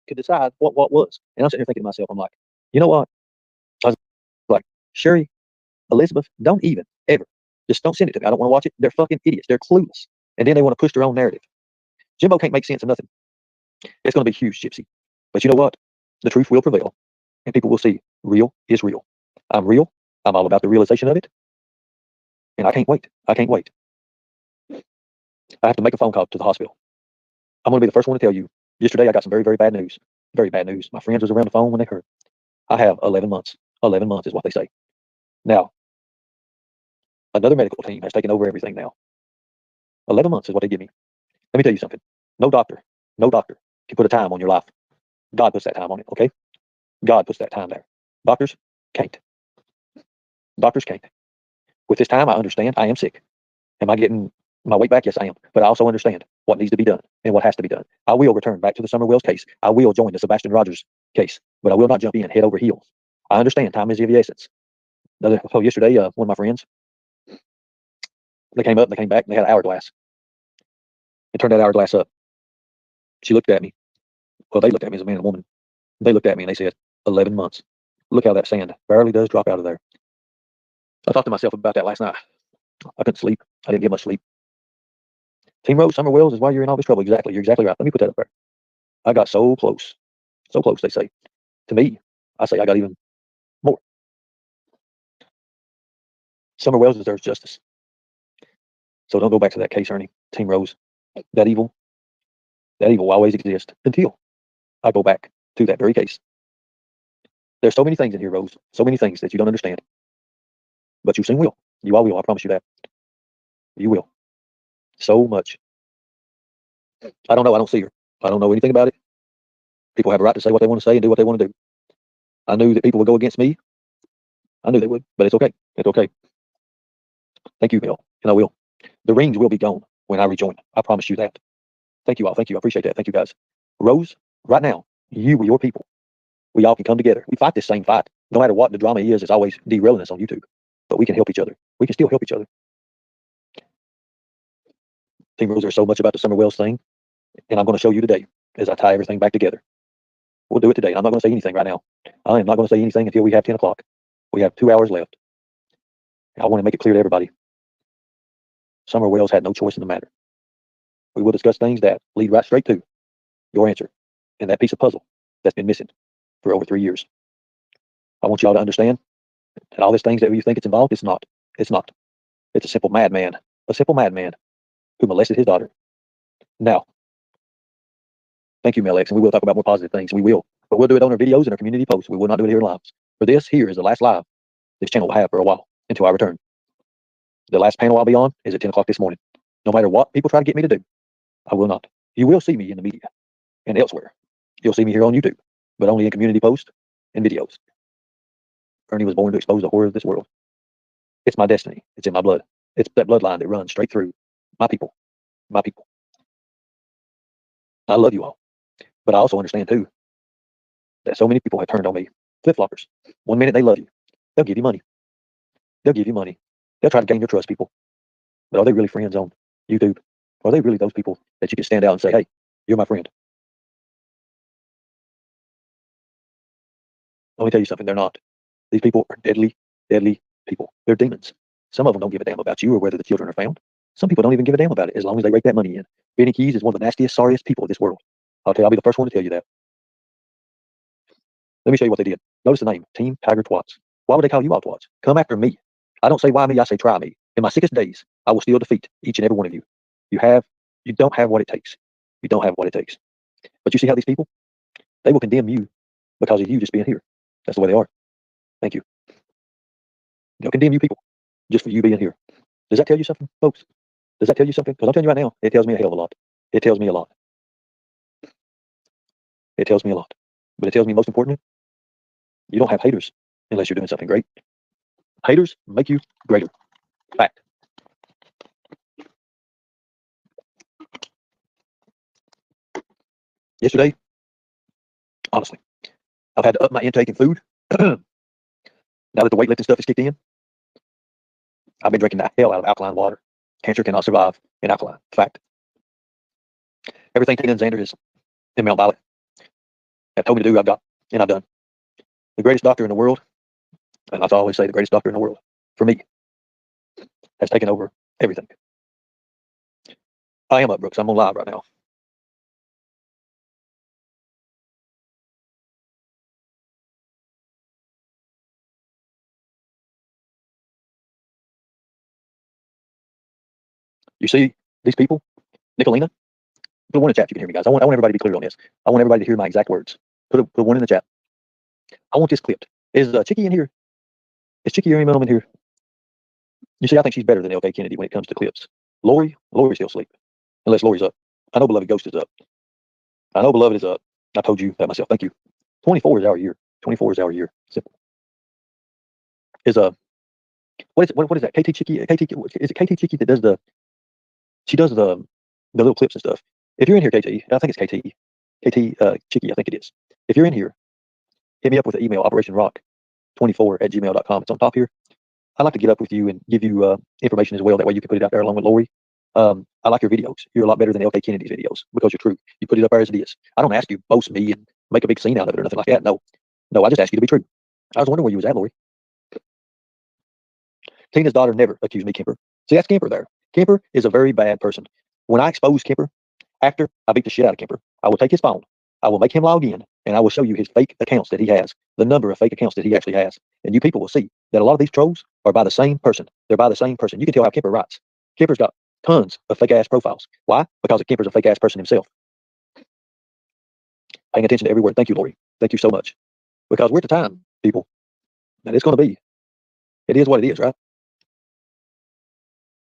could decide what was. And I'm sitting here thinking to myself, I'm like, you know what? I was like, Sherry, Elizabeth, don't even ever. Just don't send it to me. I don't want to watch it. They're fucking idiots. They're clueless. And then they want to push their own narrative. Jimbo can't make sense of nothing. It's going to be huge, Gypsy. But you know what? The truth will prevail, and people will see real is real. I'm real. I'm all about the realization of it, and I can't wait. I can't wait. I have to make a phone call to the hospital. I'm going to be the first one to tell you. Yesterday, I got some very, very bad news. Very bad news. My friends was around the phone when they heard. I have 11 months. 11 months is what they say. Now, another medical team has taken over everything now. 11 months is what they give me. Let me tell you something. No doctor can put a time on your life. God puts that time on it, okay? God puts that time there. Doctors can't. Doctors can't. With this time, I understand I am sick. Am I getting my weight back? Yes, I am. But I also understand what needs to be done and what has to be done. I will return back to the Summer Wells case. I will join the Sebastian Rogers case, but I will not jump in head over heels. I understand time is of the essence. So yesterday, one of my friends, they came up, they came back, and they had an hourglass. And turned that hourglass up. She looked at me. Well, they looked at me as a man and a woman. They looked at me and they said, 11 months. Look how that sand barely does drop out of there. I thought to myself about that last night. I couldn't sleep. I didn't get much sleep. Team Rose, Summer Wells is why you're in all this trouble. Exactly. You're exactly right. Let me put that up there. I got so close. So close, they say. To me, I say I got even more. Summer Wells deserves justice. So don't go back to that case, Ernie. Team Rose. That evil will always exist until I go back to that very case. There's so many things in here, Rose. So many things that you don't understand. But you soon will. You all will. I promise you that. You will. So much. I don't know. I don't see her. I don't know anything about it. People have a right to say what they want to say and do what they want to do. I knew that people would go against me. I knew they would, but it's okay. It's okay. Thank you, Bill, and I will. The rings will be gone when I rejoin. I promise you that. Thank you all. Thank you. I appreciate that. Thank you, guys. Rose, right now, you with your people, we all can come together. We fight this same fight. No matter what the drama is, it's always derailing us on YouTube. But we can help each other. We can still help each other. Team Rose, there's so much about the Summer Wells thing, and I'm going to show you today as I tie everything back together. We'll do it today. I'm not going to say anything right now. I am not going to say anything until we have 10 o'clock. We have 2 hours left. I want to make it clear to everybody. Summer Wells had no choice in the matter. We will discuss things that lead right straight to your answer and that piece of puzzle that's been missing for over 3 years. I want you all to understand that all these things that you think it's involved, it's not. It's not. It's a simple madman who molested his daughter. Now, thank you, Mel X, and we will talk about more positive things. We will. But we'll do it on our videos and our community posts. We will not do it here in lives. For this here is the last live this channel will have for a while until I return. The last panel I'll be on is at 10 o'clock this morning. No matter what people try to get me to do, I will not. You will see me in the media and elsewhere. You'll see me here on YouTube, but only in community posts and videos. Ernie was born to expose the horror of this world. It's my destiny. It's in my blood. It's that bloodline that runs straight through my people. My people. I love you all. But I also understand too that so many people have turned on me. Flip-floppers. One minute they love you. They'll give you money. They'll give you money. They'll try to gain your trust, people. But are they really friends on YouTube? Are they really those people that you can stand out and say, hey, you're my friend? Let me tell you something, they're not. These people are deadly, deadly people. They're demons. Some of them don't give a damn about you or whether the children are found. Some people don't even give a damn about it as long as they rake that money in. Benny Keys is one of the nastiest, sorriest people of this world. I'll be the first one to tell you that. Let me show you what they did. Notice the name, Team Tiger Twats. Why would they call you all twats? Come after me. I don't say why me, I say try me. In my sickest days, I will still defeat each and every one of you. You don't have what it takes. You don't have what it takes. But you see how these people, they will condemn you because of you just being here. That's the way they are. Thank you. They'll condemn you people just for you being here. Does that tell you something, folks? Does that tell you something? Because I'm telling you right now, it tells me a hell of a lot. It tells me a lot. It tells me a lot. But it tells me most importantly, you don't have haters unless you're doing something great. Haters make you greater. Fact. Yesterday, honestly, I've had to up my intake in food. Now that the weightlifting stuff is kicked in, I've been drinking the hell out of alkaline water. Cancer cannot survive in alkaline. Fact. Everything Tina and Xander is in Mount Violet. have told me to do, I've got, and I've done. The greatest doctor in the world, and that's all I always say, the greatest doctor in the world, for me, has taken over everything. I am up, Brooks. I'm on live right now. You see these people, Nicolina, put one in the chat if you can hear me, guys. I want everybody to be clear on this. I want everybody to hear my exact words. Put one in the chat. I want this clipped. Is Chicky in here? Is Chicky or Mom in here? You see, I think she's better than LK Kennedy when it comes to clips. Lori's still asleep. Unless Lori's up. I know Beloved Ghost is up. I know Beloved is up. I told you that myself. Thank you. 24 is our year. 24 is our year. Simple. Is what is it? What is that? KT Chicky? Is it KT Chicky that does she does the little clips and stuff. If you're in here, KT, I think it's KT Chicky, I think it is. If you're in here, hit me up with the email, operationrock24@gmail.com. It's on top here. I'd like to get up with you and give you information as well. That way you can put it out there along with Lori. I like your videos. You're a lot better than LK Kennedy's videos because you're true. You put it up there as it is. I don't ask you to boast me and make a big scene out of it or nothing like that. No, I just ask you to be true. I was wondering where you was at, Lori. Tina's daughter never accused me, Kemper. See, that's Kemper there. Kemper is a very bad person. When I expose Kemper, after I beat the shit out of Kemper, I will take his phone, I will make him log in, and I will show you his fake accounts that he has, the number of fake accounts that he actually has. And you people will see that a lot of these trolls are by the same person. They're by the same person. You can tell how Kemper writes. Kemper's got tons of fake ass profiles. Why? Because Kemper's a fake ass person himself. Paying attention to every word. Thank you, Lori. Thank you so much. Because we're at the time, people, that it's going to be. It is what it is, right?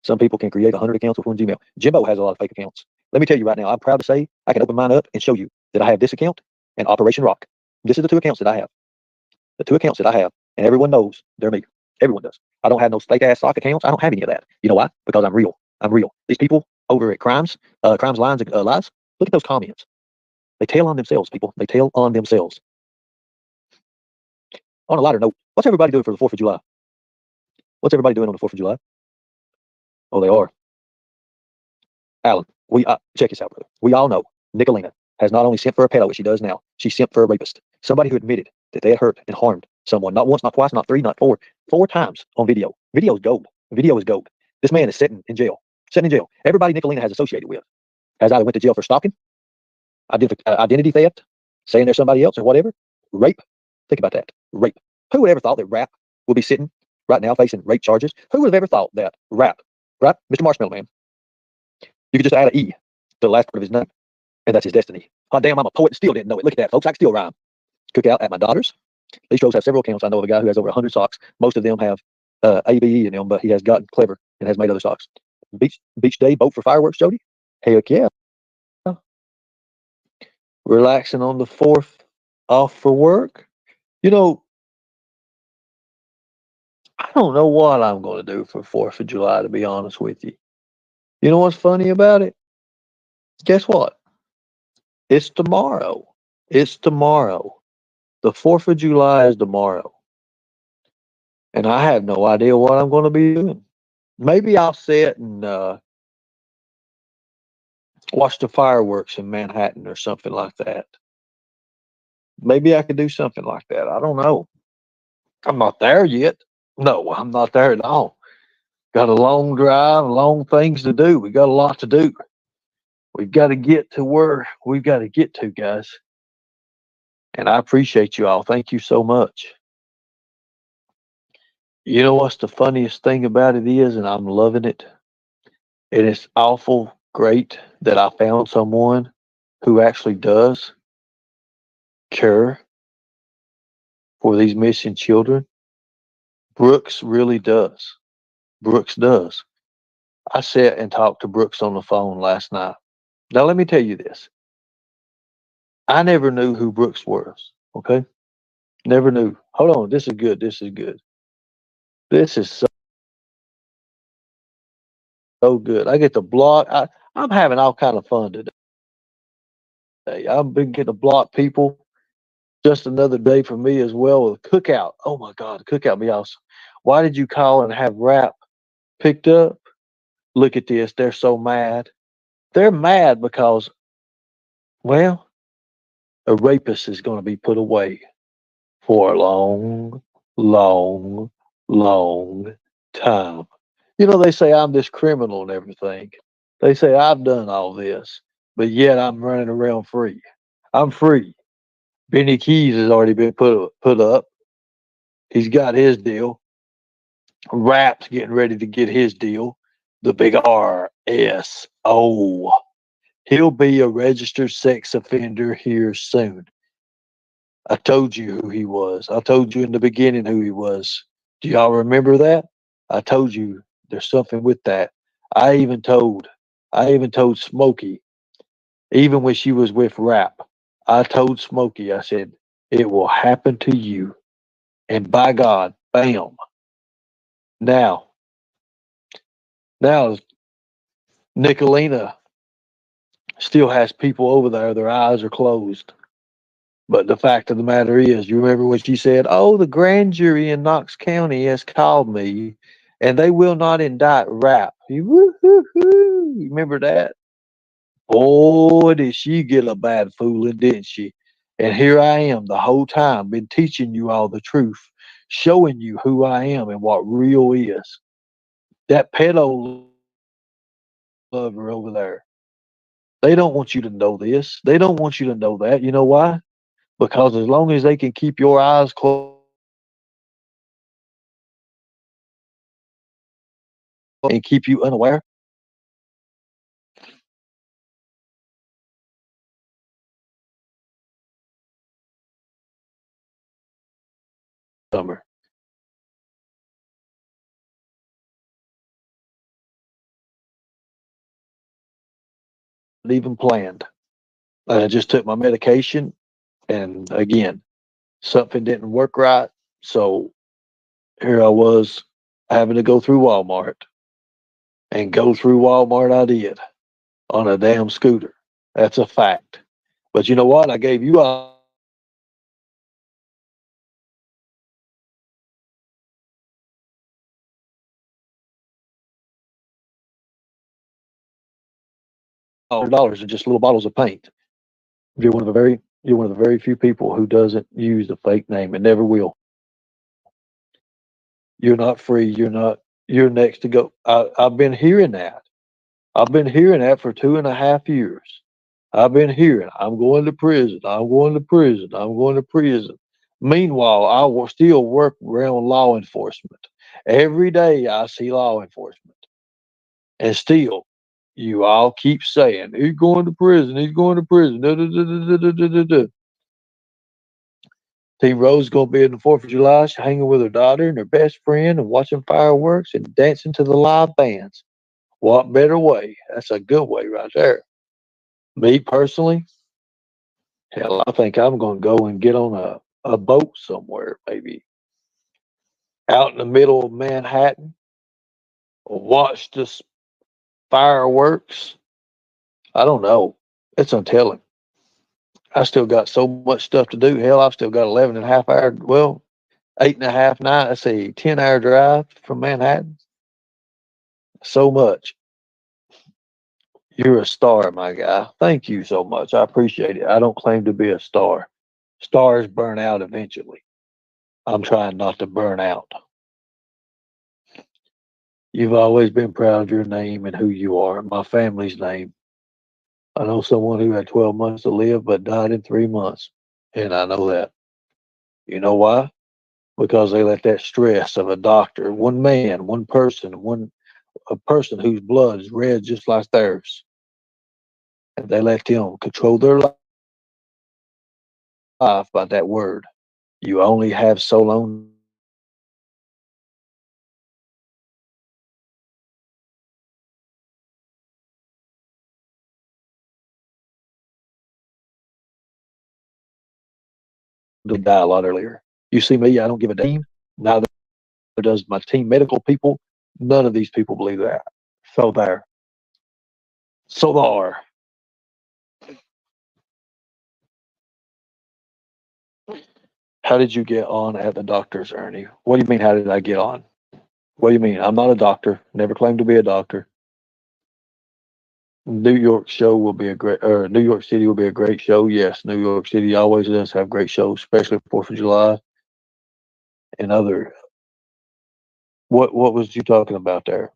Some people can create 100 accounts with one Gmail. Jimbo has a lot of fake accounts. Let me tell you right now, I'm proud to say I can open mine up and show you that I have this account and Operation Rock. This is the two accounts that I have. The two accounts that I have, and everyone knows they're me. Everyone does. I don't have no fake ass sock accounts. I don't have any of that. You know why? Because I'm real. I'm real. These people over at Crimes Lines, Lies, look at those comments. They tell on themselves, people. They tell on themselves. On a lighter note, what's everybody doing for the 4th of July? What's everybody doing on the 4th of July? Oh, they are. Alan, check this out, brother. We all know Nicolina has not only sent for a pedo, which she does now, she sent for a rapist. Somebody who admitted that they had hurt and harmed someone, not once, not twice, not three, not four times on video. Video is gold. Video is gold. This man is sitting in jail. Sitting in jail. Everybody Nicolina has associated with has either went to jail for stalking, identity theft, saying they're somebody else or whatever, rape. Think about that. Rape. Who would ever thought that Rap would be sitting right now facing rape charges? Who would have ever thought that Rap, right? Mr. Marshmallow Man, you could just add an E to the last part of his name, and that's his destiny. Oh, damn, I'm a poet and still didn't know it. Look at that, folks. I can still rhyme. Cookout at my daughter's. These trolls have several accounts. I know of a guy who has over 100 socks. Most of them have ABE in them, but he has gotten clever and has made other socks. Beach day, boat for fireworks, Jody? Heck yeah. Relaxing on the 4th, off for work. You know, I don't know what I'm going to do for 4th of July, to be honest with you. You know what's funny about it? Guess what? It's tomorrow. It's tomorrow. The 4th of July is tomorrow. And I have no idea what I'm going to be doing. Maybe I'll sit and watch the fireworks in Manhattan or something like that. Maybe I could do something like that. I don't know. I'm not there yet. No, I'm not there at all. Got a long drive, long things to do. We got a lot to do. We've got to get to where we've got to get to, guys. And I appreciate you all. Thank you so much. You know what's the funniest thing about it is, and I'm loving it. And it's awful great that I found someone who actually does care for these missing children. Brooks really does. Brooks does. I sat and talked to Brooks on the phone last night. Now, let me tell you this. I never knew who Brooks was, okay? Never knew. Hold on. This is good. This is good. This is so good. I get to block. I'm having all kind of fun today. I've been getting to block people. Just another day for me as well with a cookout. Oh my God, cookout be awesome. Why did you call and have Rap picked up? Look at this. They're so mad. They're mad because, well, A rapist is going to be put away for a long, long, long time. You know, they say I'm this criminal and everything. They say I've done all this, but yet I'm running around free. I'm free. Benny Keys has already been put up. He's got his deal. Rap's getting ready to get his deal. The big RSO. He'll be a registered sex offender here soon. I told you who he was. I told you in the beginning who he was. Do y'all remember that? I told you there's something with that. I even told I even told Smokey, even when she was with Rap, I told Smokey, I said, it will happen to you. And by God, bam. Now, now Nicolina still has people over there, their eyes are closed. But the fact of the matter is, you remember what she said? Oh, the grand jury in Knox County has called me, and they will not indict Rap. You remember that? Boy, did she get a bad fooling, didn't she? And here I am the whole time, been teaching you all the truth, showing you who I am and what real is. That pedo lover over there, they don't want you to know this. They don't want you to know that. You know why? Because as long as they can keep your eyes closed and keep you unaware, summer, even planned. I just took my medication, and again, something didn't work right. So here I was having to go through Walmart, and go through Walmart I did on a damn scooter. That's a fact. But you know what? I gave you $100 in just little bottles of paint. You're one of the very few people who doesn't use a fake name and never will. You're not free. You're next to go. I've been hearing that. I've been hearing that for 2.5 years. I've been hearing, I'm going to prison. I'm going to prison. I'm going to prison. Meanwhile, I will still work around law enforcement. Every day I see law enforcement. And still, you all keep saying, he's going to prison. He's going to prison. Da, da, da, da, da, da, da, da. Team Rose going to be in the 4th of July, hanging with her daughter and her best friend and watching fireworks and dancing to the live bands. What better way? That's a good way right there. Me personally, hell, I think I'm going to go and get on a boat somewhere, maybe out in the middle of Manhattan, watch the fireworks. I don't know. It's untelling. I still got so much stuff to do. Hell, I've still got 11 and a half hour, well, 8.5, 9, let's say 10-hour drive from Manhattan. So much. You're a star, my guy. Thank you so much. I appreciate it. I don't claim to be a star. Stars burn out eventually. I'm trying not to burn out. You've always been proud of your name and who you are, my family's name. I know someone who had 12 months to live but died in 3 months. And I know that. You know why? Because they let that stress of a doctor, one man, one person, a person whose blood is red just like theirs, and they let them control their life by that word. You only have so long to die a lot earlier. You see me, I don't give a damn. Neither does my team medical people. None of these people believe that. So there. So there. How did you get on at the doctor's, Ernie? What do you mean, how did I get on? What do you mean? I'm not a doctor. Never claimed to be a doctor. New York show will be a great, or New York City will be a great show. Yes, New York City always does have great shows, especially Fourth of July and other. What was you talking about there?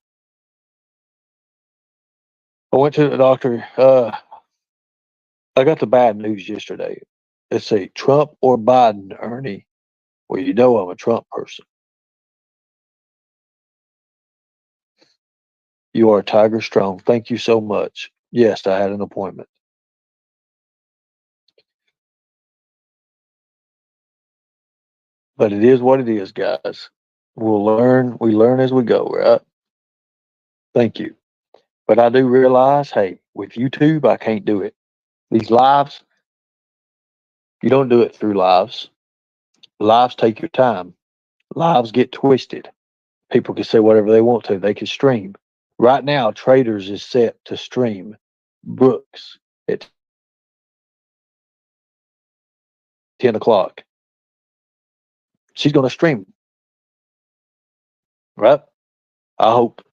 I went to the doctor. I got the bad news yesterday. It's a Trump or Biden, Ernie. Well, you know I'm a Trump person. You are Tiger Strong. Thank you so much. Yes, I had an appointment. But it is what it is, guys. We'll learn. We learn as we go, right? Thank you. But I do realize, hey, with YouTube, I can't do it. These lives, you don't do it through lives. Lives take your time. Lives get twisted. People can say whatever they want to. They can stream. Right now, Traders is set to stream Brooks at 10 o'clock. She's going to stream, right? I hope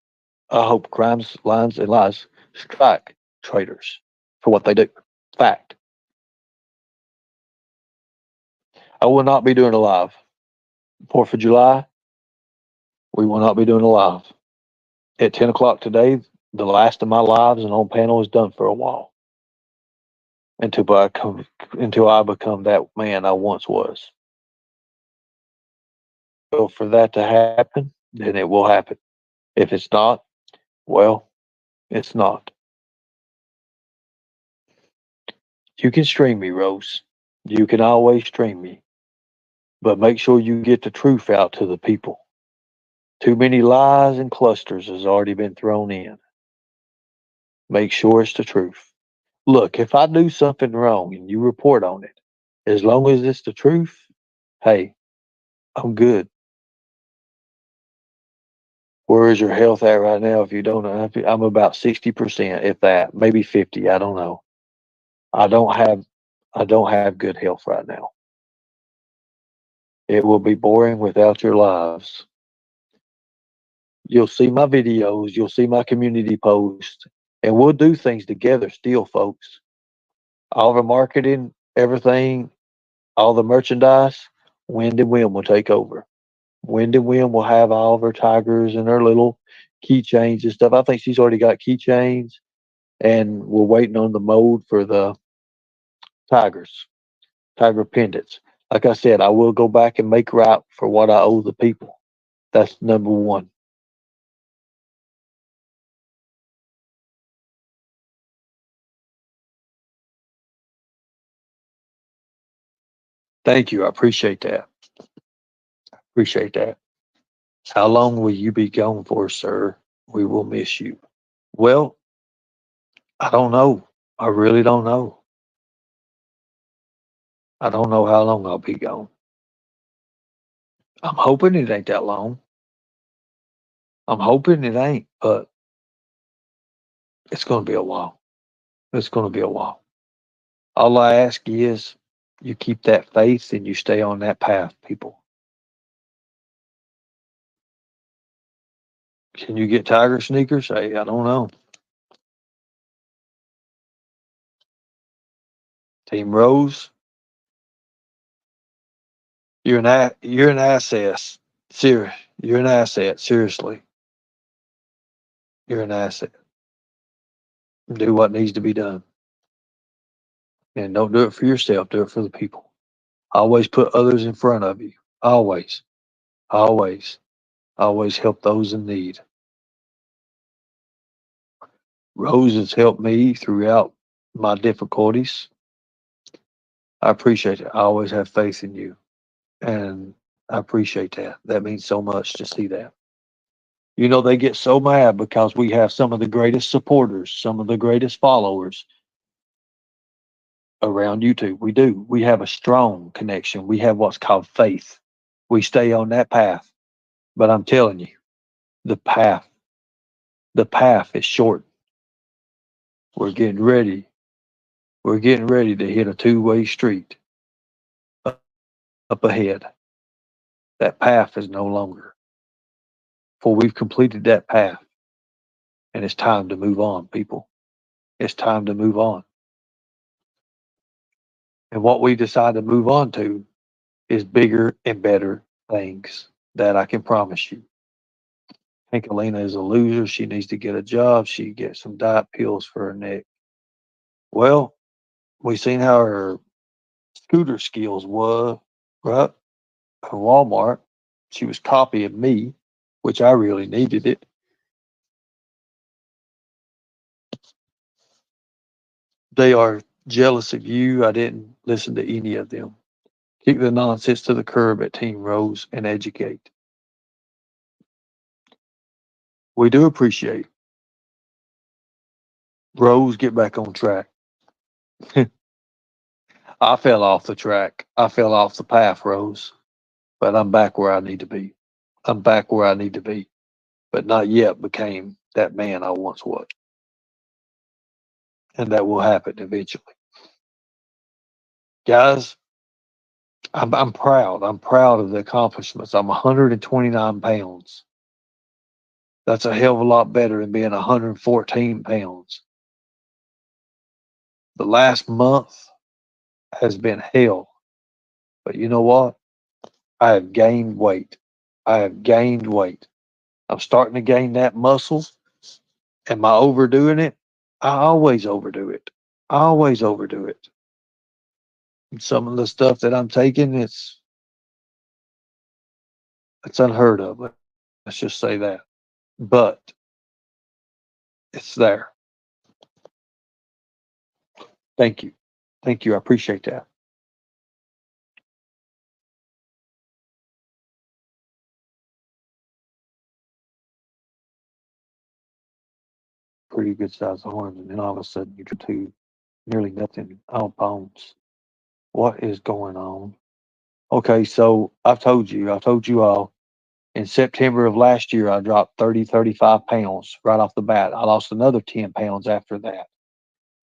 I hope crimes, lines, and lies strike traitors for what they do. Fact. I will not be doing a live. 4th of July, we will not be doing a live. At 10 o'clock today, the last of my lives and on panel is done for a while until I become that man I once was. So for that to happen, then it will happen. If it's not, well, it's not. You can stream me, Rose. You can always stream me, but make sure you get the truth out to the people. Too many lies and clusters has already been thrown in. Make sure it's the truth. Look, if I do something wrong and you report on it, as long as it's the truth, hey, I'm good. Where is your health at right now? If you don't know, I'm about 60%, if that, maybe 50. I don't know. I don't have, I don't have good health right now. It will be boring without your lives. You'll see my videos, you'll see my community posts, and we'll do things together still, folks. All the marketing, everything, all the merchandise, Wind and Whim will take over. Wind and Whim will have all of her tigers and her little keychains and stuff. I think she's already got keychains, and we're waiting on the mold for the tigers, tiger pendants. Like I said, I will go back and make right for what I owe the people. That's number one. Thank you. I appreciate that. Appreciate that. How long will you be gone for, sir? We will miss you. Well, I don't know. I really don't know. I don't know how long I'll be gone. I'm hoping it ain't that long. I'm hoping it ain't, but it's going to be a while. It's going to be a while. All I ask is you keep that faith and you stay on that path, people. Can you get tiger sneakers? Hey, I don't know. Team Rose, you're an asset. You're an asset. Seriously, you're an asset. Do what needs to be done, and don't do it for yourself. Do it for the people. Always put others in front of you. Always, always, always help those in need. Rose has helped me throughout my difficulties. I appreciate it. I always have faith in you, and I appreciate that. That means so much to see that. You know, they get so mad because we have some of the greatest supporters, some of the greatest followers around YouTube. We do. We have a strong connection. We have what's called faith. We stay on that path. But I'm telling you, the path, the path is short. We're getting ready. We're getting ready to hit a two-way street up ahead. That path is no longer. For we've completed that path, and it's time to move on, people. It's time to move on. And what we decide to move on to is bigger and better things that I can promise you. I think Alina is a loser. She needs to get a job. She gets some diet pills for her neck. Well, we seen how her scooter skills were, right? At Walmart. She was copying me, which I really needed it. They are jealous of you. I didn't listen to any of them. Kick the nonsense to the curb at Team Rose and educate. We do appreciate Rose. Get back on track. I fell off the track. I fell off the path, Rose, but I'm back where I need to be. I'm back where I need to be, but not yet became that man I once was. And that will happen eventually. Guys, I'm proud. I'm proud of the accomplishments. I'm 129 pounds. That's a hell of a lot better than being 114 pounds. The last month has been hell, but you know what? I have gained weight. I have gained weight. I'm starting to gain that muscle. Am I overdoing it? I always overdo it. I always overdo it. Some of the stuff that I'm taking, it's unheard of. Let's just say that. But it's there. Thank you. Thank you. I appreciate that. Pretty good size horns, and then all of a sudden you're to nearly nothing. All bones. What is going on? Okay, so I've told you all, in September of last year, I dropped 30, 35 pounds right off the bat. I lost another 10 pounds after that.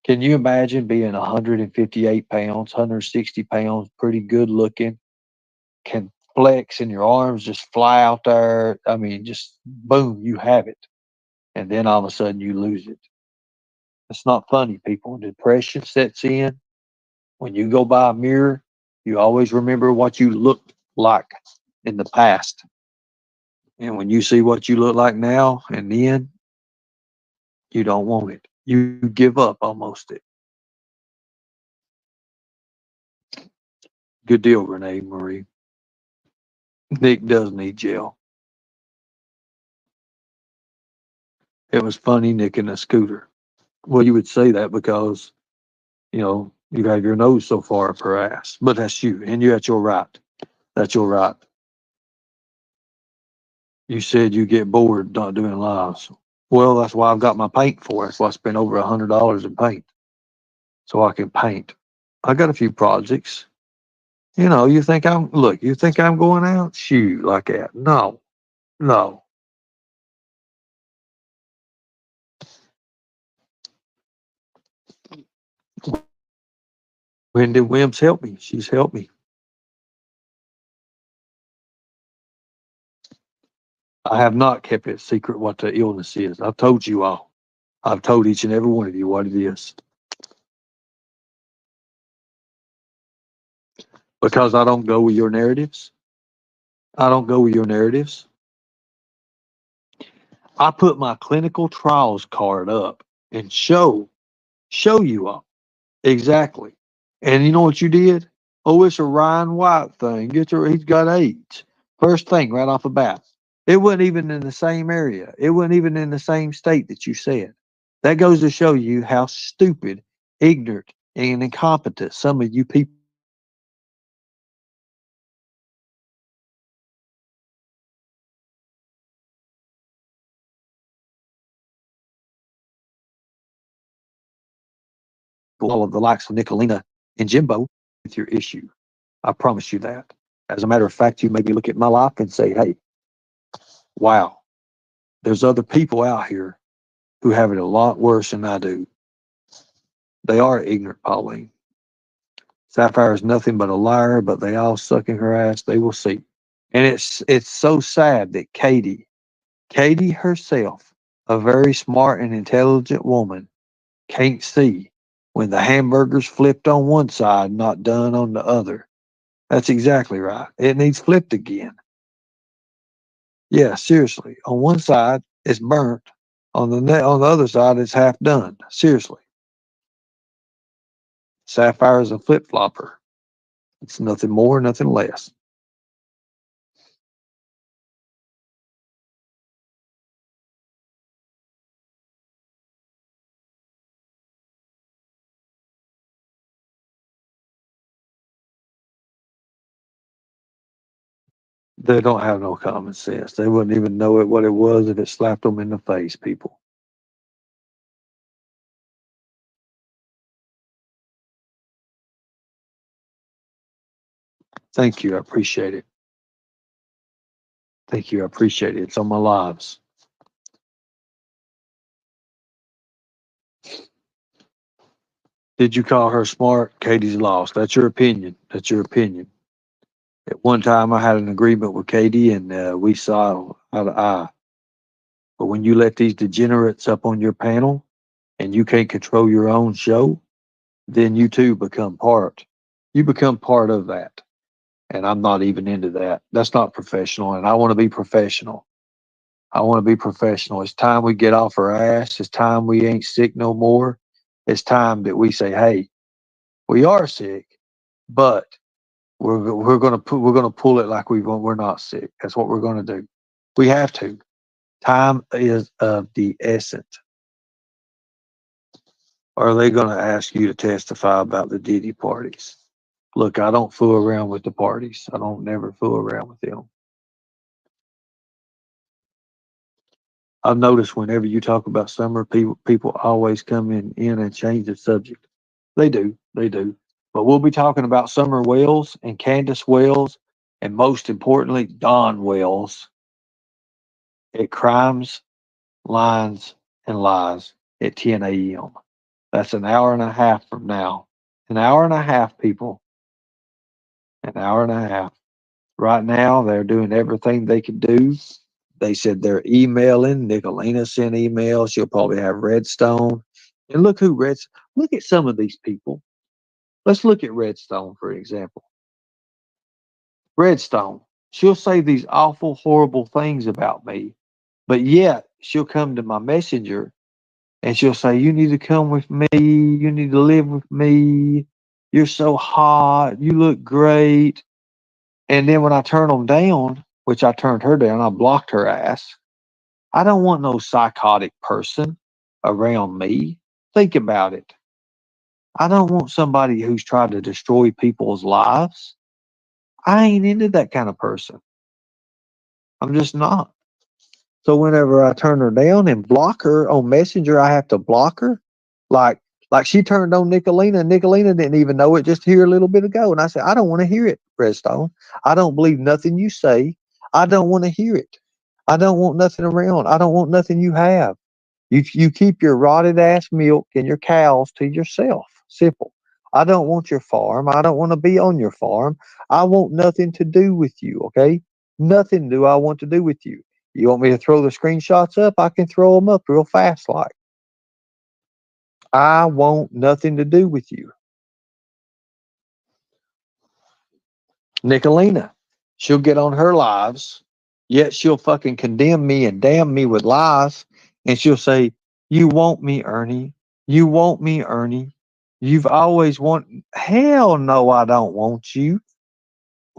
Can you imagine being 158 pounds, 160 pounds, pretty good looking, can flex and your arms just fly out there? I mean, just boom, you have it. And then all of a sudden you lose it. It's not funny, people. Depression sets in. When you go by a mirror, you always remember what you looked like in the past. And when you see what you look like now and then, you don't want it. You give up almost it. Good deal, Renee Marie. Nick does need jail. It was funny nicking a scooter. Well, you would say that because, you have your nose so far up her ass. But that's you, and you're at your right. That's your right. You said you get bored not doing lives. Well, that's why I've got my paint for. That's why I spent over $100 in paint, so I can paint. I got a few projects. You think I'm going out? Shoot, like that. No, no. Wendy Williams helped me. She's helped me. I have not kept it secret what the illness is. I've told you all. I've told each and every one of you what it is. Because I don't go with your narratives. I don't go with your narratives. I put my clinical trials card up and show you all. Exactly. And you know what you did? Oh, it's a Ryan White thing. He's got AIDS. First thing right off the bat. It wasn't even in the same area. It wasn't even in the same state that you said. That goes to show you how stupid, ignorant, and incompetent some of you people all of the likes of Nicolina and Jimbo with your issue. I promise you that. As a matter of fact, you maybe look at my life and say, hey, wow, there's other people out here who have it a lot worse than I do. They are ignorant, Pauline. Sapphire is nothing but a liar, but they all suck in her ass. They will see. And it's so sad that Katie herself, a very smart and intelligent woman, can't see when the hamburger's flipped on one side, not done on the other. That's exactly right. It needs flipped again. Yeah, seriously. On one side, it's burnt. On the other side, it's half done. Seriously. Sapphire is a flip flopper. It's nothing more, nothing less. They don't have no common sense. They wouldn't even know what it was if it slapped them in the face, people. Thank you. I appreciate it. Thank you. I appreciate it. It's on my lives. Did you call her smart? Katie's lost. That's your opinion. That's your opinion. At one time, I had an agreement with Katie, and we saw eye to eye. But when you let these degenerates up on your panel and you can't control your own show, then you too become part. You become part of that. And I'm not even into that. That's not professional. And I want to be professional. I want to be professional. It's time we get off our ass. It's time we ain't sick no more. It's time that we say, hey, we are sick, but we're gonna pull it like we're not sick. That's what we're gonna do. We have to. Time is of the essence. Or are they gonna ask you to testify about the Diddy parties? Look, I don't fool around with the parties. I don't never fool around with them. I've noticed whenever you talk about summer, people always come in and change the subject. They do, they do. But we'll be talking about Summer Wells and Candace Wells, and most importantly, Don Wells at Crimes, Lines, and Lies at 10 a.m. That's an hour and a half from now. An hour and a half, people. An hour and a half. Right now, they're doing everything they can do. They said they're emailing. Nicolina sent emails. She'll probably have Redstone. And look who look at some of these people. Let's look at Redstone, for example. Redstone. She'll say these awful, horrible things about me, but yet she'll come to my messenger and she'll say, you need to come with me. You need to live with me. You're so hot. You look great. And then when I turn them down, which I turned her down, I blocked her ass. I don't want no psychotic person around me. Think about it. I don't want somebody who's tried to destroy people's lives. I ain't into that kind of person. I'm just not. So whenever I turn her down and block her on Messenger, I have to block her. Like like she turned on Nicolina. Nicolina didn't even know it just here a little bit ago. And I said, I don't want to hear it, Redstone. I don't believe nothing you say. I don't want to hear it. I don't want nothing around. I don't want nothing you have. You keep your rotted ass milk and your cows to yourself. Simple. I don't want your farm. I don't want to be on your farm. I want nothing to do with you, okay? Nothing do I want to do with you. You want me to throw the screenshots up? I can throw them up real fast like. I want nothing to do with you. Nicolina, she'll get on her lives, yet she'll fucking condemn me and damn me with lies. And she'll say, you want me, Ernie. You want me, Ernie. You've always hell no, I don't want you.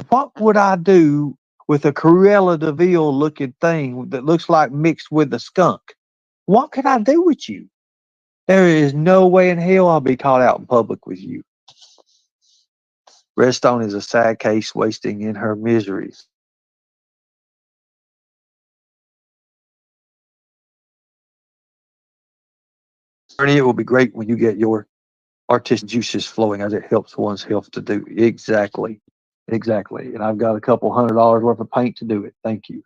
What would I do with a Cruella de Vil looking thing that looks like mixed with a skunk? What could I do with you? There is no way in hell I'll be caught out in public with you. Redstone is a sad case wasting in her miseries. Ernie, it will be great when you get your artistic juices flowing as it helps one's health to do. Exactly. Exactly. And I've got a couple $100 worth of paint to do it. Thank you.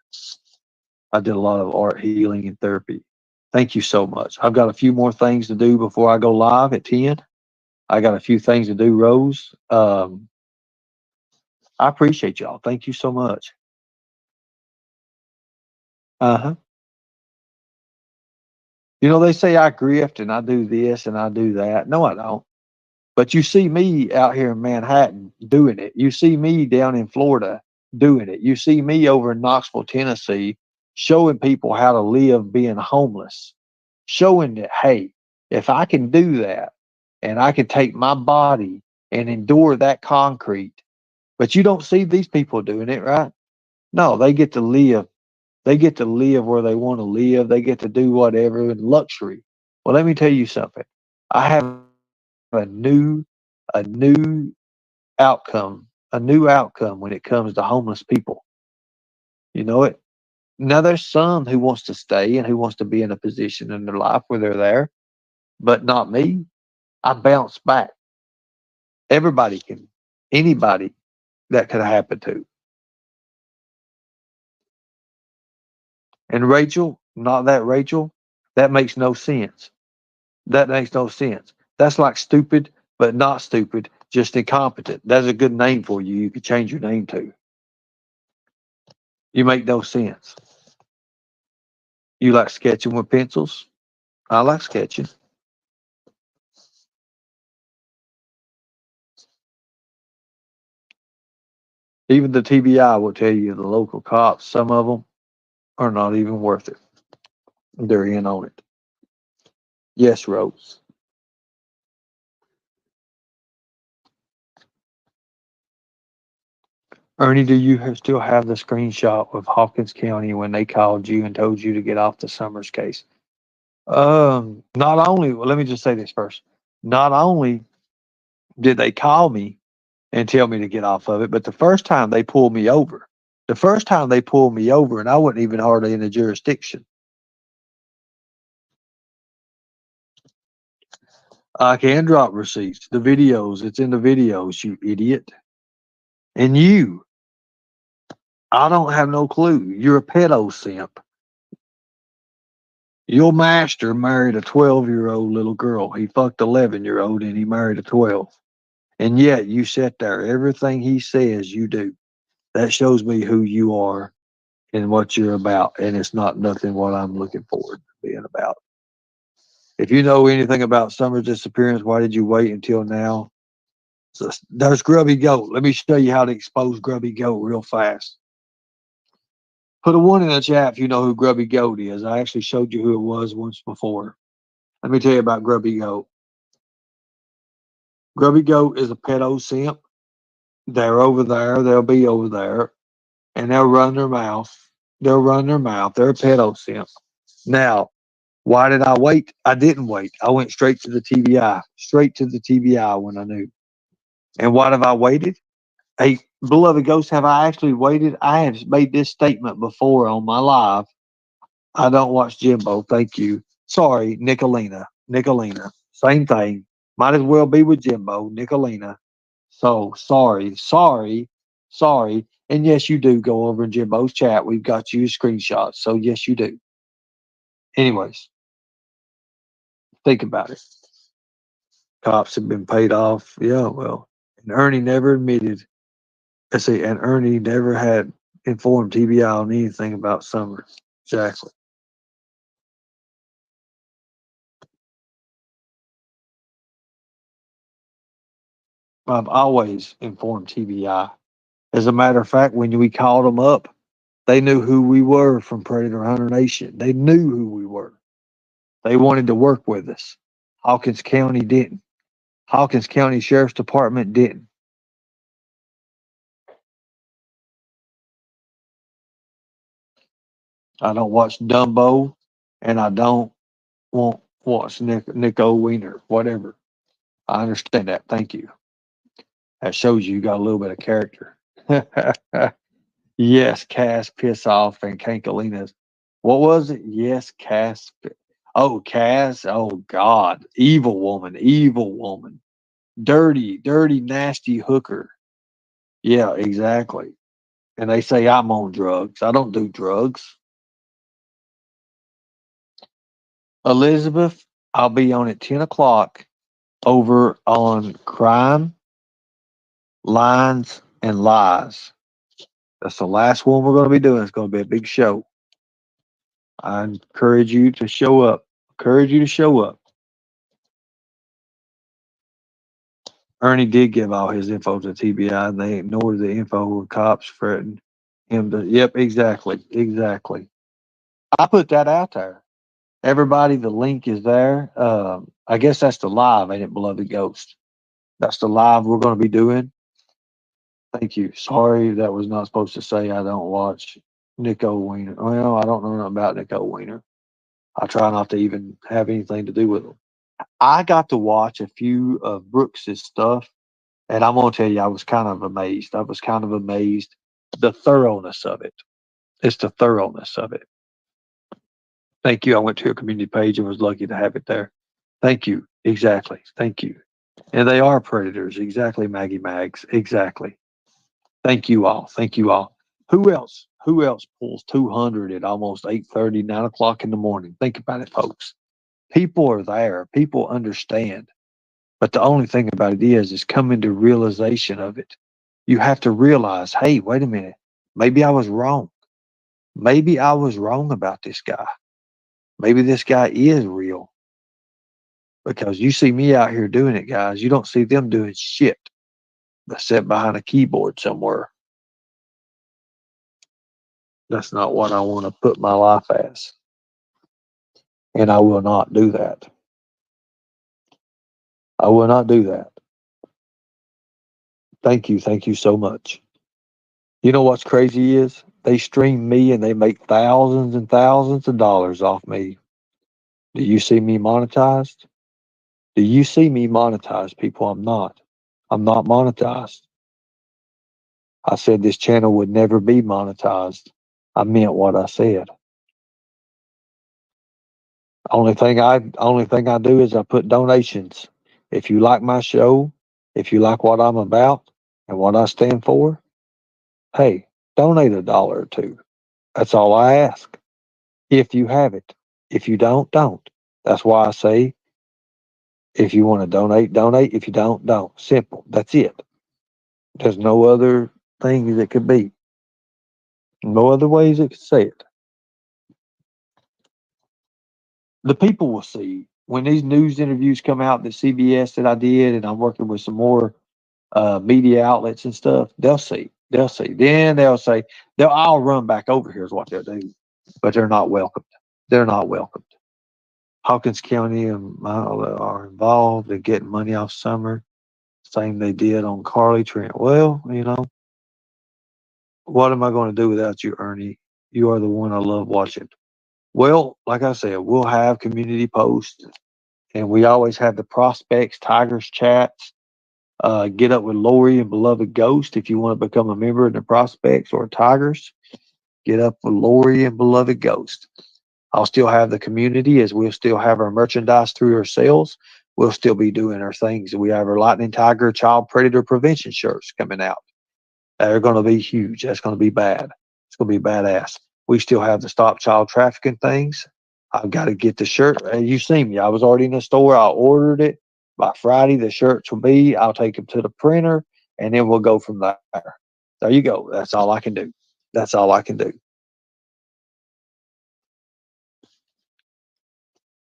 I did a lot of art healing and therapy. Thank you so much. I've got a few more things to do before I go live at 10. I got a few things to do, Rose. I appreciate y'all. Thank you so much. Uh huh. You know, they say I grift and I do this and I do that. No, I don't. But you see me out here in Manhattan doing it. You see me down in Florida doing it. You see me over in Knoxville, Tennessee, showing people how to live being homeless, showing that, hey, if I can do that and I can take my body and endure that concrete, but you don't see these people doing it, right? No, they get to live. They get to live where they want to live. They get to do whatever in luxury. Well, let me tell you something. I have a new outcome when it comes to homeless people. You know it. Now there's some who wants to stay and who wants to be in a position in their life where they're there, but not me. I bounce back. Everybody can, anybody that could happen to. And Rachel, not that Rachel, that makes no sense. That makes no sense. That's like stupid, but not stupid, just incompetent. That's a good name for you. You could change your name to. You make no sense. You like sketching with pencils? I like sketching. Even the TBI will tell you the local cops, some of them are not even worth it. They're in on it. Yes, Rose. Ernie, do you still have the screenshot of Hawkins County when they called you and told you to get off the Summers case? Not only, well, let me just say this first. Not only did they call me and tell me to get off of it, but the first time they pulled me over, and I wasn't even hardly in the jurisdiction. I can drop receipts, the videos, it's in the videos, you idiot. And you, I don't have no clue. You're a pedo simp. Your master married a 12-year-old little girl. He fucked 11-year-old and he married a 12. And yet you sit there. Everything he says, you do. That shows me who you are and what you're about. And it's not nothing what I'm looking forward to being about. If you know anything about Summer's disappearance, why did you wait until now? So there's Grubby Goat. Let me show you how to expose Grubby Goat real fast. Put a one in the chat if you know who Grubby Goat is. I actually showed you who it was once before. Let me tell you about Grubby Goat. Grubby Goat is a pedo simp. They're over there. They'll be over there, and they'll run their mouth. They'll run their mouth. They're a pedo simp. Now, why did I wait? I didn't wait. I went straight to the TBI. Straight to the TBI when I knew. And why have I waited? Hey, beloved ghost, have I actually waited? I have made this statement before on my live. I don't watch Jimbo. Thank you. Sorry, Nicolina. Nicolina. Same thing. Might as well be with Jimbo. Nicolina. So sorry. Sorry. Sorry. And yes, you do go over in Jimbo's chat. We've got you screenshots. So yes, you do. Anyways, think about it. Cops have been paid off. Yeah, well. And Ernie never admitted. Let's see, and Ernie never had informed TBI on anything about Summer. Exactly. I've always informed TBI. As a matter of fact, when we called them up, they knew who we were from Predator Hunter Nation. They knew who we were. They wanted to work with us. Hawkins County didn't. Hawkins County Sheriff's Department didn't. I don't watch Dumbo, and I don't want watch Nico Wiener, whatever. I understand that. Thank you. That shows you got a little bit of character. Yes, Cass, piss off, and Kankalina's. What was it? Yes, Cass. Oh, Cass. Oh, God. Evil woman. Dirty, dirty, nasty hooker. Yeah, exactly. And they say I'm on drugs. I don't do drugs. Elizabeth, I'll be on at 10 o'clock over on crime, lines, and lies. That's the last one we're going to be doing. It's going to be a big show. I encourage you to show up. Encourage you to show up. Ernie did give all his info to TBI, and they ignored the info of cops threatened him to. Yep, exactly, exactly. I put that out there. Everybody, the link is there. I guess that's the live, ain't it, Beloved Ghost? That's the live we're going to be doing. Thank you. Sorry, that was not supposed to say I don't watch Nico Wiener. Well, I don't know nothing about Nico Wiener. I try not to even have anything to do with him. I got to watch a few of Brooks's stuff, and I'm gonna tell you, I was kind of amazed. I was kind of amazed the thoroughness of it. It's the thoroughness of it. Thank you. I went to your community page and was lucky to have it there. Thank you. Exactly. Thank you. And they are predators. Exactly, Maggie Mags. Exactly. Thank you all. Thank you all. Who else? Who else pulls 200 at almost 8:30, 9 o'clock in the morning? Think about it, folks. People are there. People understand. But the only thing about it is coming to realization of it. You have to realize, hey, wait a minute. Maybe I was wrong. Maybe I was wrong about this guy. Maybe this guy is real. Because you see me out here doing it, guys. You don't see them doing shit but sit behind a keyboard somewhere. That's not what I want to put my life as. And I will not do that. I will not do that. Thank you. Thank you so much. You know what's crazy is they stream me and they make thousands and thousands of dollars off me. Do you see me monetized? Do you see me monetized, people? I'm not. I'm not monetized. I said this channel would never be monetized. I meant what I said. Only thing I do is I put donations. If you like my show, if you like what I'm about and what I stand for, hey, donate $1 or two. That's all I ask. If you have it. If you don't, don't. That's why I say if you want to donate, donate. If you don't, don't. Simple. That's it. There's no other thing that could be. No other ways it could say it. The people will see when these news interviews come out, the CBS that I did, and I'm working with some more media outlets and stuff. They'll see. They'll see. Then they'll say they'll all run back over here is what they'll do, but they're not welcomed. They're not welcomed. Hawkins County and Milo are involved in getting money off Summer, same they did on Carly Trent. Well, what am I going to do without you, Ernie? You are the one I love watching. Well, like I said, we'll have community posts, and we always have the prospects, Tigers chats. Get up with Lori and Beloved Ghost if you want to become a member of the prospects or Tigers. Get up with Lori and Beloved Ghost. I'll still have the community as we'll still have our merchandise through our sales. We'll still be doing our things. We have our Lightning Tiger Child Predator Prevention shirts coming out. They're going to be huge. That's going to be bad. It's going to be badass. We still have the Stop Child Trafficking things. I've got to get the shirt. You see me. I was already in the store. I ordered it. By Friday, the shirts will be. I'll take them to the printer, and then we'll go from there. There you go. That's all I can do. That's all I can do.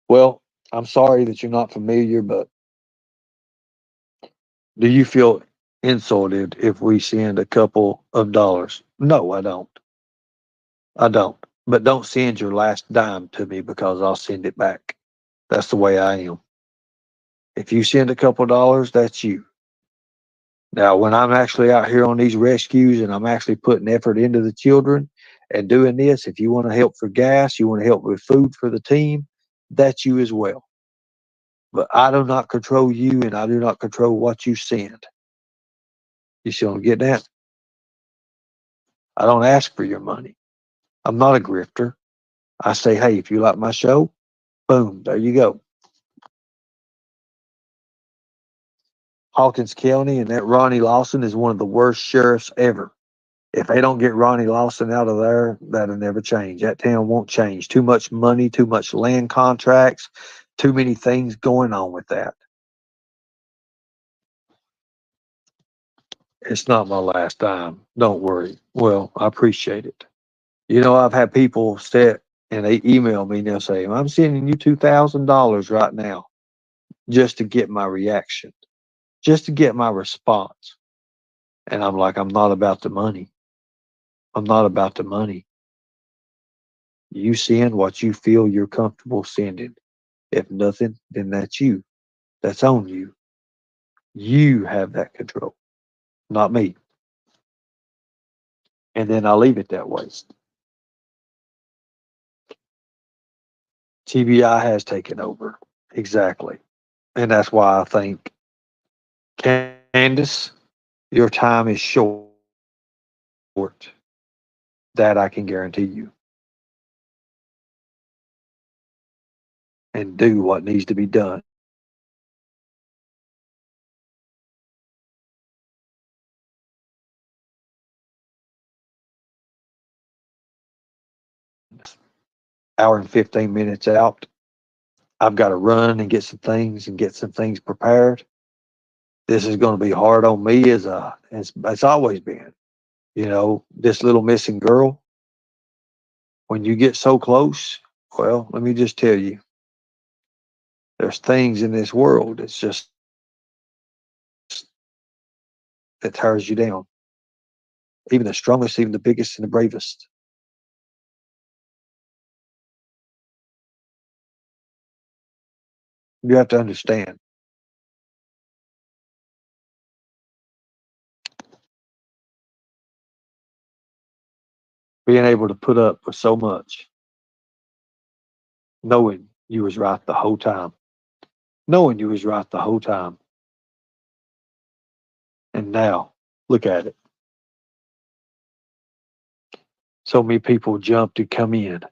Well, I'm sorry that you're not familiar, but do you feel insulted if we send a couple of dollars? No, I don't. I don't. But don't send your last dime to me because I'll send it back. That's the way I am. If you send a couple of dollars, that's you. Now, when I'm actually out here on these rescues and I'm actually putting effort into the children and doing this, if you want to help for gas, you want to help with food for the team, that's you as well. But I do not control you and I do not control what you send. You see what I'm getting at? I don't ask for your money. I'm not a grifter. I say, hey, if you like my show, boom, there you go. Hawkins County and that Ronnie Lawson is one of the worst sheriffs ever. If they don't get Ronnie Lawson out of there, that'll never change. That town won't change. Too much money, too much land contracts, too many things going on with that. It's not my last time. Don't worry. Well, I appreciate it. I've had people say and they email me and they'll say, I'm sending you $2,000 right now just to get my reaction, just to get my response. And I'm like, I'm not about the money. I'm not about the money. You send what you feel you're comfortable sending. If nothing, then that's you. That's on you. You have that control, not me. And then I leave it that way. TBI has taken over. Exactly. And that's why I think, Candace, your time is short. That I can guarantee you. And do what needs to be done. Hour and 15 minutes out. I've got to run and get some things prepared. This is going to be hard on me as it's always been. You know, this little missing girl, when you get so close, well, let me just tell you, there's things in this world that's just that tears you down. Even the strongest, even the biggest and the bravest. You have to understand. Being able to put up with so much, knowing you was right the whole time. Knowing you was right the whole time. And now, look at it. So many people jumped to come in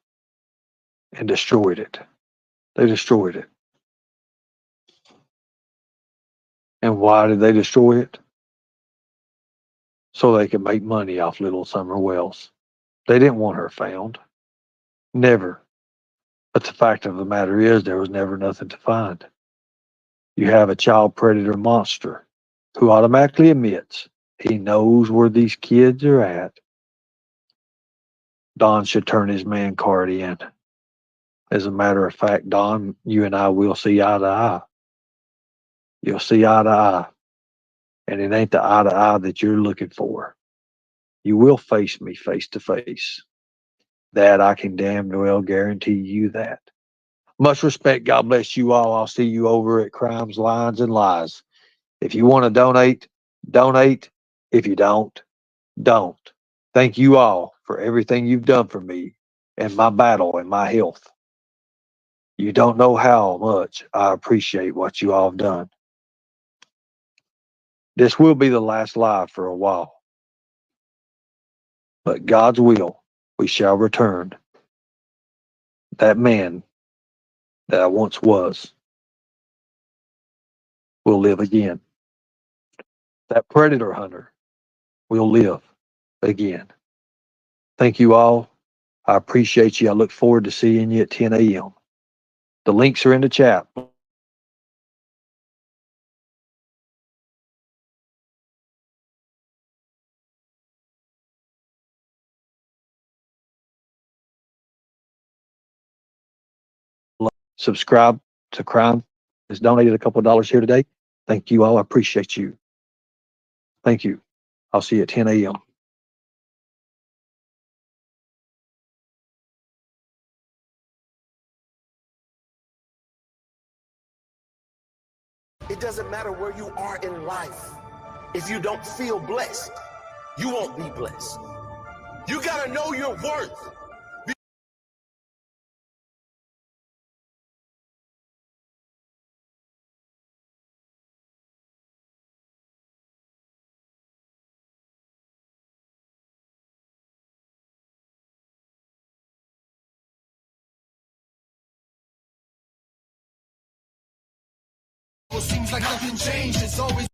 and destroyed it. They destroyed it. And why did they destroy it? So they could make money off little Summer Wells. They didn't want her found. Never. But the fact of the matter is, there was never nothing to find. You have a child predator monster who automatically admits he knows where these kids are at. Don should turn his man card in. As a matter of fact, Don, you and I will see eye to eye. You'll see eye to eye. And it ain't the eye to eye that you're looking for. You will face me face to face. That I can damn well guarantee you that. Much respect. God bless you all. I'll see you over at Crimes, Lines, and Lies. If you want to donate, donate. If you don't, don't. Thank you all for everything you've done for me and my battle and my health. You don't know how much I appreciate what you all have done. This will be the last live for a while. But God's will, we shall return. That man that I once was will live again. That predator hunter will live again. Thank you all. I appreciate you. I look forward to seeing you at 10 a.m. The links are in the chat. Subscribe to Crime has donated a couple of dollars here today. Thank you all. I appreciate you. Thank you. I'll see you at 10 a.m. It doesn't matter where you are in life. If you don't feel blessed, you won't be blessed. You got to know your worth. Seems like nothing changed. It's always